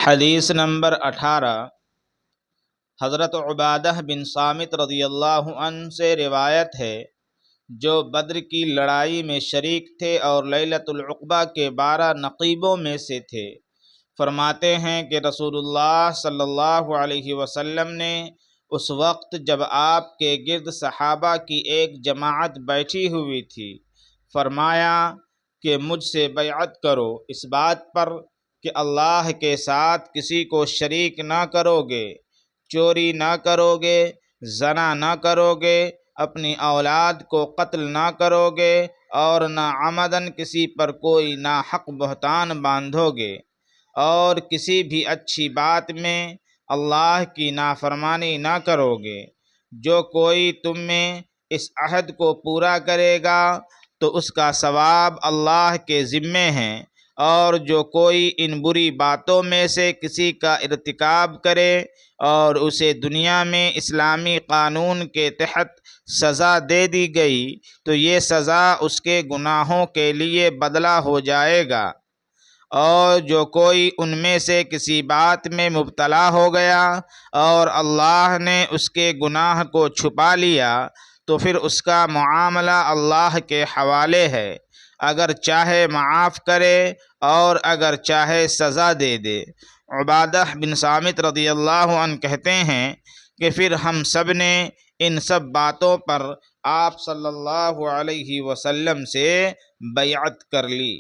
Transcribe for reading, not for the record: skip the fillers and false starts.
حدیث نمبر 18 حضرت عبادہ بن صامت رضی اللہ عنہ سے روایت ہے، جو بدر کی لڑائی میں شریک تھے اور لیلۃ العقبہ کے 12 نقیبوں میں سے تھے۔ فرماتے ہیں کہ رسول اللہ صلی اللہ علیہ وسلم نے اس وقت جب آپ کے گرد صحابہ کی ایک جماعت بیٹھی ہوئی تھی، فرمایا کہ مجھ سے بیعت کرو اس بات پر کہ اللہ کے ساتھ کسی کو شریک نہ کرو گے، چوری نہ کرو گے، زنا نہ کرو گے، اپنی اولاد کو قتل نہ کرو گے اور نہ عمدن کسی پر کوئی ناحق بہتان باندھو گے، اور کسی بھی اچھی بات میں اللہ کی نافرمانی نہ کرو گے۔ جو کوئی تم میں اس عہد کو پورا کرے گا تو اس کا ثواب اللہ کے ذمے ہے، اور جو کوئی ان بری باتوں میں سے کسی کا ارتکاب کرے اور اسے دنیا میں اسلامی قانون کے تحت سزا دے دی گئی تو یہ سزا اس کے گناہوں کے لیے بدلہ ہو جائے گا، اور جو کوئی ان میں سے کسی بات میں مبتلا ہو گیا اور اللہ نے اس کے گناہ کو چھپا لیا تو پھر اس کا معاملہ اللہ کے حوالے ہے، اگر چاہے معاف کرے اور اگر چاہے سزا دے دے۔ عبادہ بن صامت رضی اللہ عنہ کہتے ہیں کہ پھر ہم سب نے ان سب باتوں پر آپ صلی اللہ علیہ وسلم سے بیعت کر لی۔